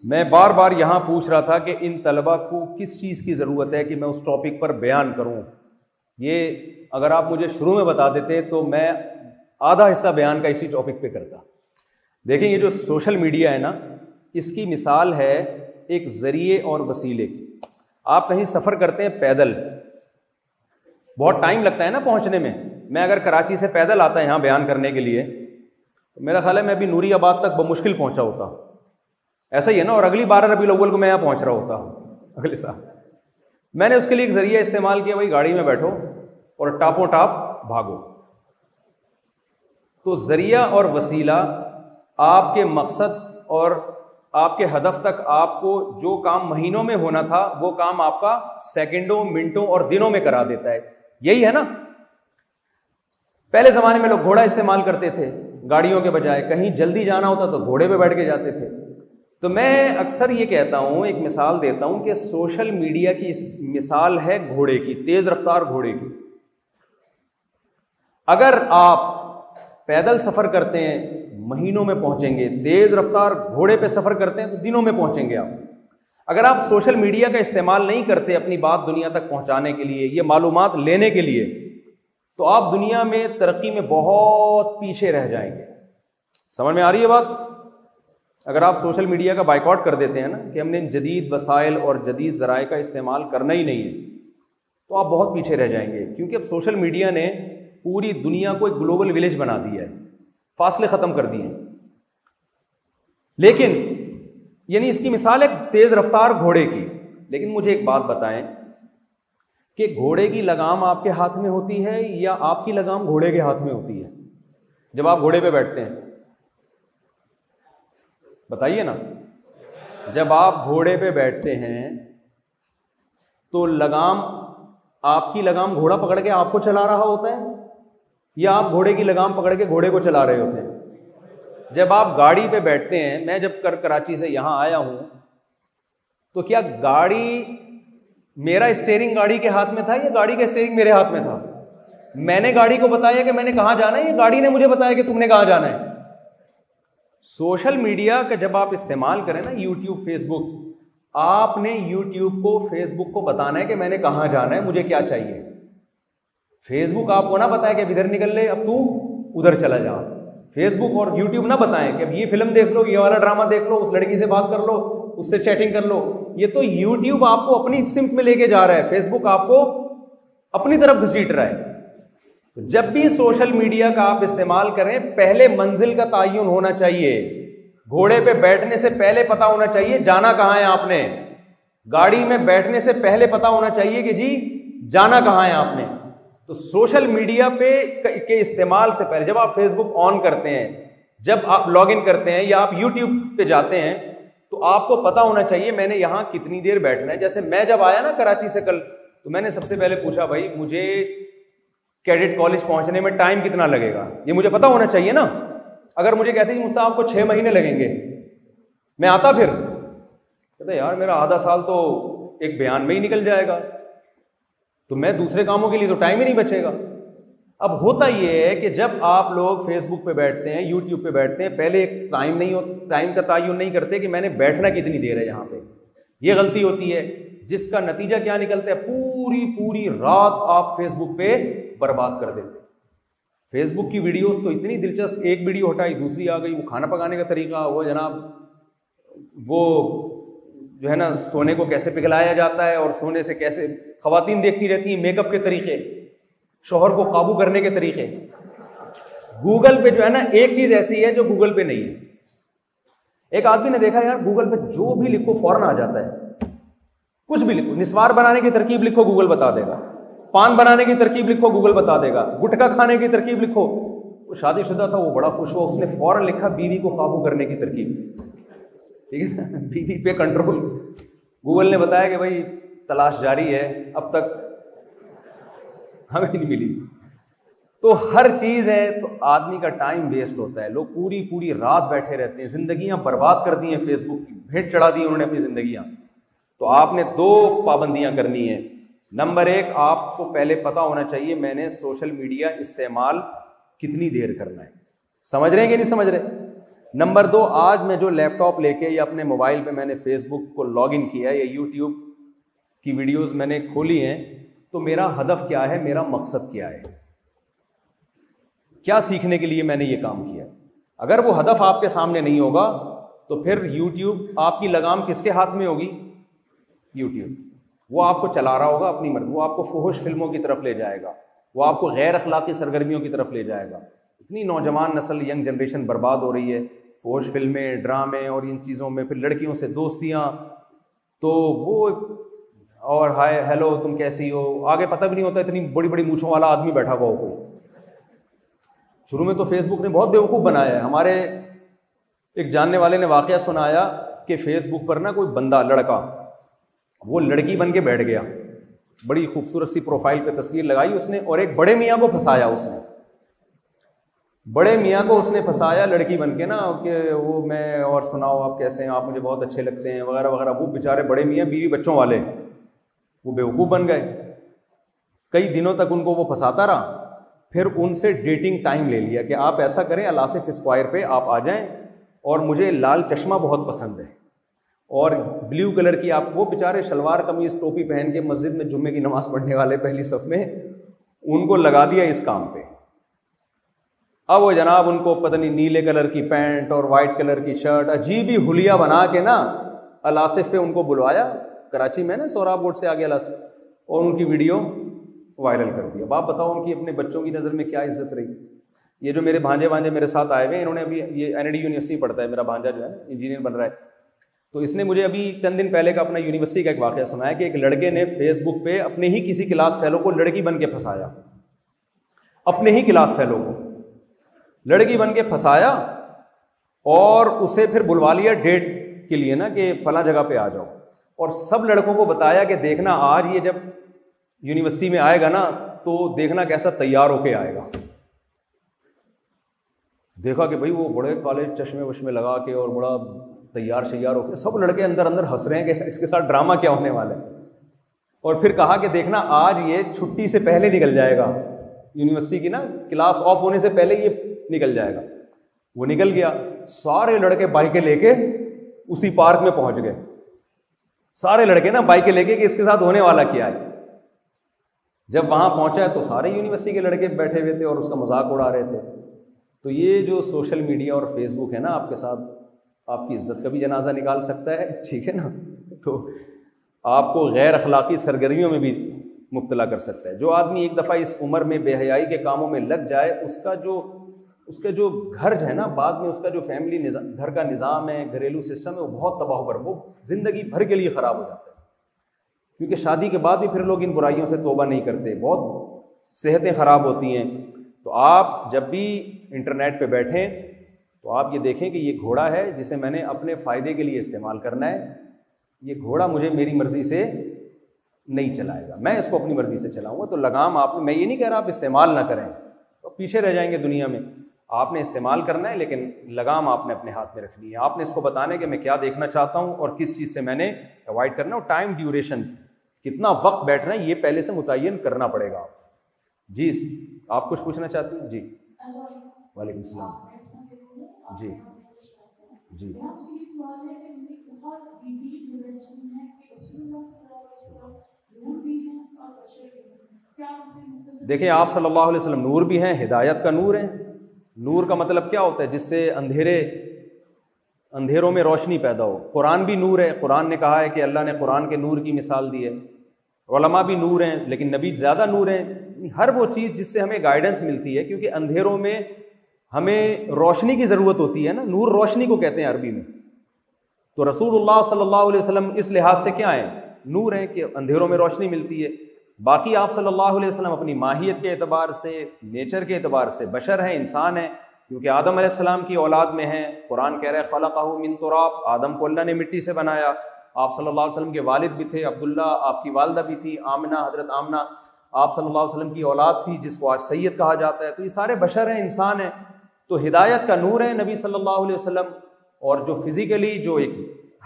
میں بار بار یہاں پوچھ رہا تھا کہ ان طلباء کو کس چیز کی ضرورت ہے کہ میں اس ٹاپک پر بیان کروں. یہ اگر آپ مجھے شروع میں بتا دیتے تو میں آدھا حصہ بیان کا اسی ٹاپک پہ کرتا. دیکھیں یہ جو سوشل میڈیا ہے نا، اس کی مثال ہے ایک ذریعے اور وسیلے کی. آپ کہیں سفر کرتے ہیں پیدل، بہت ٹائم لگتا ہے نا پہنچنے میں. میں اگر کراچی سے پیدل آتا یہاں بیان کرنے کے لیے تو میرا خیال ہے میں ابھی نوری آباد تک بمشکل پہنچا ہوتا. ایسا ہی ہے نا. اور اگلی 12 ربیع الاول کو میں یہاں پہنچ رہا ہوتا اگلے سال. میں نے اس کے لیے ایک ذریعہ استعمال کیا، بھائی گاڑی میں بیٹھو اور ٹاپوں ٹاپ بھاگو. تو ذریعہ اور وسیلہ آپ کے مقصد اور آپ کے ہدف تک آپ کو جو کام مہینوں میں ہونا تھا وہ کام آپ کا سیکنڈوں، منٹوں اور دنوں میں کرا دیتا ہے. یہی ہے نا. پہلے زمانے میں لوگ گھوڑا استعمال کرتے تھے گاڑیوں کے بجائے. کہیں جلدی جانا ہوتا تو گھوڑے پہ بیٹھ کے جاتے تھے. تو میں اکثر یہ کہتا ہوں، ایک مثال دیتا ہوں کہ سوشل میڈیا کی مثال ہے گھوڑے کی، تیز رفتار گھوڑے کی. اگر آپ پیدل سفر کرتے ہیں مہینوں میں پہنچیں گے، تیز رفتار گھوڑے پہ سفر کرتے ہیں تو دنوں میں پہنچیں گے آپ. اگر آپ سوشل میڈیا کا استعمال نہیں کرتے اپنی بات دنیا تک پہنچانے کے لیے، یہ معلومات لینے کے لیے، تو آپ دنیا میں ترقی میں بہت پیچھے رہ جائیں گے. سمجھ میں آ رہی ہے بات؟ اگر آپ سوشل میڈیا کا بائیکاٹ کر دیتے ہیں نا کہ ہم نے جدید وسائل اور جدید ذرائع کا استعمال کرنا ہی نہیں ہے، تو آپ بہت پیچھے رہ جائیں گے. کیونکہ اب سوشل میڈیا نے پوری دنیا کو ایک گلوبل ولیج بنا دیا ہے، فاصلے ختم کر دیے ہیں. لیکن یعنی اس کی مثال ہے تیز رفتار گھوڑے کی. لیکن مجھے ایک بات بتائیں کہ گھوڑے کی لگام آپ کے ہاتھ میں ہوتی ہے یا آپ کی لگام گھوڑے کے ہاتھ میں ہوتی ہے جب آپ گھوڑے پہ بیٹھتے ہیں؟ بتائیے نا. جب آپ گھوڑے پہ بیٹھتے ہیں تو لگام، آپ کی لگام گھوڑا پکڑ کے آپ کو چلا رہا ہوتا ہے یا آپ گھوڑے کی لگام پکڑ کے گھوڑے کو چلا رہے ہوتے ہیں؟ جب آپ گاڑی پہ بیٹھتے ہیں، میں جب کراچی سے یہاں آیا ہوں تو کیا گاڑی، میرا اسٹیئرنگ گاڑی کے ہاتھ میں تھا یا گاڑی کا اسٹیئرنگ میرے ہاتھ میں تھا؟ میں نے گاڑی کو بتایا کہ میں نے کہاں جانا ہے یا گاڑی نے مجھے بتایا کہ تم نے کہاں جانا ہے؟ سوشل میڈیا کا جب آپ استعمال کریں نا، یوٹیوب، فیس بک، آپ نے یوٹیوب کو، فیس بک کو بتانا ہے کہ میں نے کہاں جانا ہے، مجھے کیا چاہیے. فیس بک آپ کو نہ بتائے کہ اب ادھر نکل لے، اب تو ادھر چلا جا. فیس بک اور یوٹیوب نہ بتائیں کہ اب یہ فلم دیکھ لو، یہ والا ڈرامہ دیکھ لو، اس لڑکی سے بات کر لو، اس سے چیٹنگ کر لو. یہ تو یوٹیوب آپ کو اپنی سمت میں لے کے جا رہا ہے، فیس بک آپ کو اپنی طرف گھسیٹ رہا ہے. جب بھی سوشل میڈیا کا آپ استعمال کریں، پہلے منزل کا تعین ہونا چاہیے. گھوڑے پہ بیٹھنے سے پہلے پتا ہونا چاہیے جانا کہاں ہے آپ نے. گاڑی میں بیٹھنے سے پہلے پتا ہونا چاہیے کہ جی جانا کہاں ہے آپ نے. تو سوشل میڈیا پہ کے استعمال سے پہلے، جب آپ فیس بک آن کرتے ہیں، جب آپ لاگ ان کرتے ہیں یا آپ یوٹیوب پہ جاتے ہیں، تو آپ کو پتا ہونا چاہیے میں نے یہاں کتنی دیر بیٹھنا ہے. جیسے میں جب آیا نا کراچی سے کل، تو میں نے سب سے پہلے پوچھا بھائی مجھے کیڈٹ کالج پہنچنے میں ٹائم کتنا لگے گا، یہ مجھے پتا ہونا چاہیے نا. اگر مجھے کہتے ہیں مجھ سے آپ کو 6 مہینے لگیں گے، میں آتا. پھر کہتا یار میرا آدھا سال تو ایک بیان میں ہی نکل جائے گا، تو میں دوسرے کاموں کے لیے تو ٹائم ہی نہیں بچے گا. اب ہوتا یہ ہے کہ جب آپ لوگ فیس بک پہ بیٹھتے ہیں، یوٹیوب پہ بیٹھتے ہیں، پہلے ایک ٹائم کا تعین نہیں کرتے کہ میں نے بیٹھنا کتنی دیر ہے یہاں پہ. یہ غلطی ہوتی ہے جس کا نتیجہ کیا نکلتا ہے، پوری رات آپ فیس بک پہ برباد کر دیتے. فیس بک کی ویڈیوز تو اتنی دلچسپ، ایک ویڈیو ہٹائی دوسری آ گئی، وہ کھانا پکانے کا طریقہ، وہ جناب وہ جو ہے نا سونے کو کیسے پگھلایا جاتا ہے اور سونے سے کیسے، خواتین دیکھتی رہتی ہیں میک اپ کے طریقے، شوہر کو قابو کرنے کے طریقے. گوگل پہ جو ہے نا ایک چیز ایسی ہے جو گوگل پہ نہیں ہے. ایک آدمی نے دیکھا یار گوگل پہ جو بھی لکھو فوراً آ جاتا ہے. کچھ بھی لکھو، نسوار بنانے کی ترکیب لکھو گوگل بتا دے گا، پان بنانے کی ترکیب لکھو گوگل بتا دے گا، گٹکا کھانے کی ترکیب لکھو. وہ شادی شدہ تھا، وہ بڑا خوش ہوا، اس نے فوراً لکھا بیوی کو قابو کرنے کی ترکیب. ٹھیک ہے نا، بیوی پہ کنٹرول. گوگل نے بتایا کہ بھائی تلاش جاری ہے، اب تک ہمیں نہیں ملی. تو ہر چیز ہے، تو آدمی کا ٹائم ویسٹ ہوتا ہے. لوگ پوری رات بیٹھے رہتے ہیں، زندگیاں برباد کر دی ہیں، فیس بک کی بھیٹ چڑھا دی انہوں نے اپنی زندگیاں. تو آپ نے 2 پابندیاں کرنی ہیں. نمبر 1، آپ کو پہلے پتا ہونا چاہیے میں نے سوشل میڈیا استعمال کتنی دیر کرنا ہے. سمجھ رہے ہیں کہ نہیں سمجھ رہے؟ نمبر 2، آج میں جو لیپ ٹاپ لے کے یا اپنے موبائل پہ میں نے فیس بک کو لاگ ان کیا یا یوٹیوب کی ویڈیوز میں نے کھولی ہیں، تو میرا ہدف کیا ہے، میرا مقصد کیا ہے، کیا سیکھنے کے لیے میں نے یہ کام کیا؟ اگر وہ ہدف آپ کے سامنے نہیں ہوگا تو پھر یوٹیوب، آپ کی لگام کس کے ہاتھ میں ہوگی؟ یوٹیوب. وہ آپ کو چلا رہا ہوگا اپنی مرضی، وہ آپ کو فحش فلموں کی طرف لے جائے گا، وہ آپ کو غیر اخلاقی سرگرمیوں کی طرف لے جائے گا. اتنی نوجوان نسل، ینگ جنریشن برباد ہو رہی ہے، فحش فلمیں، ڈرامے اور ان چیزوں میں، پھر لڑکیوں سے دوستیاں، تو وہ اور ہائے ہیلو تم کیسی ہو، آگے پتہ بھی نہیں ہوتا اتنی بڑی بڑی مونچھوں والا آدمی بیٹھا ہوا ہو کوئی. شروع میں تو فیس بک نے بہت بیوقوف بنایا ہے. ہمارے ایک جاننے والے نے واقعہ سنایا کہ فیس بک پر نا کوئی بندہ، لڑکا، وہ لڑکی بن کے بیٹھ گیا، بڑی خوبصورت سی پروفائل پہ تصویر لگائی اس نے، اور ایک بڑے میاں کو پھنسایا اس نے، بڑے میاں کو اس نے پھنسایا لڑکی بن کے نا، کہ وہ میں اور سناؤ آپ کیسے ہیں، آپ مجھے بہت اچھے لگتے ہیں وغیرہ وغیرہ. وہ بیچارے بڑے میاں بیوی بچوں والے وہ بیوقوف بن گئے. کئی دنوں تک ان کو وہ پھنساتا رہا. پھر ان سے ڈیٹنگ ٹائم لے لیا کہ آپ ایسا کریں، الاصف اسکوائر پہ آپ آ جائیں، اور مجھے لال چشمہ بہت پسند ہے اور بلیو کلر کی، آپ وہ بیچارے شلوار قمیض ٹوپی پہن کے مسجد میں جمعے کی نماز پڑھنے والے پہلی صف میں، ان کو لگا دیا اس کام پہ. اب وہ جناب ان کو پتہ نہیں نیلے کلر کی پینٹ اور وائٹ کلر کی شرٹ، عجیب ہی حلیہ بنا کے نا الاصف پہ ان کو بلوایا، کراچی میں نا سوراب روڈ سے آگے الاصف، اور ان کی ویڈیو وائرل کر دیا. اب آپ بتاؤ ان کی اپنے بچوں کی نظر میں کیا عزت رہی. یہ جو میرے بھانجے میرے ساتھ آئے ہوئے ہیں، انہوں نے ابھی یہ این ڈی یونیورسٹی پڑھتا ہے میرا بھانجا جو ہے انجینئر بن رہا ہے، تو اس نے مجھے ابھی چند دن پہلے کا اپنا یونیورسٹی کا ایک واقعہ سنایا کہ ایک لڑکے نے فیس بک پہ اپنے ہی کسی کلاس فیلو کو لڑکی بن کے پھنسایا، اپنے ہی کلاس فیلو کو لڑکی بن کے پھنسایا، اور اسے پھر بلوا لیا ڈیٹ کے لیے نا کہ فلاں جگہ پہ آ جاؤ، اور سب لڑکوں کو بتایا کہ دیکھنا آج یہ جب یونیورسٹی میں آئے گا نا تو دیکھنا کیسا تیار ہو کے آئے گا. دیکھا کہ بھائی وہ بڑے کالج چشمے وشمے لگا کے اور بڑا تیار شیار ہو کے، سب لڑکے اندر ہنس رہے ہیں کہ اس کے ساتھ ڈرامہ کیا ہونے والا ہے. اور پھر کہا کہ دیکھنا آج یہ چھٹی سے پہلے نکل جائے گا، یونیورسٹی کی نا کلاس آف ہونے سے پہلے یہ نکل جائے گا. وہ نکل گیا، سارے لڑکے بائکیں لے کے اسی پارک میں پہنچ گئے، سارے لڑکے نا بائکیں لے کے کہ اس کے ساتھ ہونے والا کیا ہے. جب وہاں پہنچا تو سارے یونیورسٹی کے لڑکے بیٹھے ہوئے تھے اور اس کا مذاق اڑا رہے تھے. تو یہ جو سوشل میڈیا اور فیس بک ہے نا، آپ کے ساتھ آپ کی عزت کا بھی جنازہ نکال سکتا ہے، ٹھیک ہے نا، تو آپ کو غیر اخلاقی سرگرمیوں میں بھی مبتلا کر سکتا ہے. جو آدمی ایک دفعہ اس عمر میں بے حیائی کے کاموں میں لگ جائے، اس کا جو گھر ہے نا، بعد میں اس کا جو فیملی نظام، گھر کا نظام ہے، گھریلو سسٹم ہے، وہ بہت تباہ ہو کر وہ زندگی بھر کے لیے خراب ہو جاتا ہے. کیونکہ شادی کے بعد بھی پھر لوگ ان برائیوں سے توبہ نہیں کرتے، بہت صحتیں خراب ہوتی ہیں. تو آپ جب بھی انٹرنیٹ پہ بیٹھیں تو آپ یہ دیکھیں کہ یہ گھوڑا ہے جسے میں نے اپنے فائدے کے لیے استعمال کرنا ہے. یہ گھوڑا مجھے میری مرضی سے نہیں چلائے گا، میں اس کو اپنی مرضی سے چلاؤں گا. تو لگام آپ نے، میں یہ نہیں کہہ رہا آپ استعمال نہ کریں تو پیچھے رہ جائیں گے دنیا میں، آپ نے استعمال کرنا ہے، لیکن لگام آپ نے اپنے ہاتھ میں رکھنی ہے. آپ نے اس کو بتانا ہے کہ میں کیا دیکھنا چاہتا ہوں اور کس چیز سے میں نے اوائڈ کرنا ہے، اور ٹائم ڈیوریشن، کتنا وقت بیٹھنا ہے، یہ پہلے سے متعین کرنا پڑے گا. جی آپ کچھ پوچھنا چاہتی ہیں؟ جی وعلیکم السلام. جی جی دیکھیں، آپ صلی اللہ علیہ وسلم نور بھی ہیں، ہدایت کا نور ہے. نور کا مطلب کیا ہوتا ہے؟ جس سے اندھیروں میں روشنی پیدا ہو. قرآن بھی نور ہے، قرآن نے کہا ہے کہ اللہ نے قرآن کے نور کی مثال دی ہے. علماء بھی نور ہیں، لیکن نبی زیادہ نور ہیں. ہر وہ چیز جس سے ہمیں گائیڈنس ملتی ہے، کیونکہ اندھیروں میں ہمیں روشنی کی ضرورت ہوتی ہے نا، نور روشنی کو کہتے ہیں عربی میں. تو رسول اللہ صلی اللہ علیہ وسلم اس لحاظ سے کیا ہیں؟ نور ہیں کہ اندھیروں میں روشنی ملتی ہے. باقی آپ صلی اللہ علیہ وسلم اپنی ماہیت کے اعتبار سے، نیچر کے اعتبار سے بشر ہیں، انسان ہیں، کیونکہ آدم علیہ السلام کی اولاد میں ہیں. قرآن کہہ رہا ہے خلقہ من تراب، آدم کو اللہ نے مٹی سے بنایا. آپ صلی اللہ علیہ وسلم کے والد بھی تھے عبداللہ، آپ کی والدہ بھی تھی آمنہ، حضرت آمنہ آپ صلی اللہ علیہ وسلم کی اولاد تھی، جس کو آج سید کہا جاتا ہے. تو یہ سارے بشر ہیں، انسان ہیں. تو ہدایت کا نور ہے نبی صلی اللہ علیہ وسلم. اور جو فزیکلی، جو ایک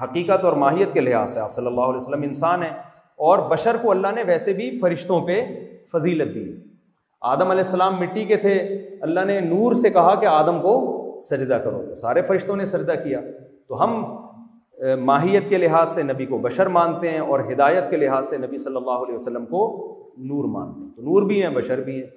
حقیقت اور ماہیت کے لحاظ سے آپ صلی اللہ علیہ وسلم انسان ہیں. اور بشر کو اللہ نے ویسے بھی فرشتوں پہ فضیلت دی. آدم علیہ السلام مٹی کے تھے، اللہ نے نور سے کہا کہ آدم کو سجدہ کرو، تو سارے فرشتوں نے سجدہ کیا۔ تو ہم ماہیت کے لحاظ سے نبی کو بشر مانتے ہیں اور ہدایت کے لحاظ سے نبی صلی اللہ علیہ وسلم کو نور مانتے ہیں، تو نور بھی ہیں بشر بھی ہیں۔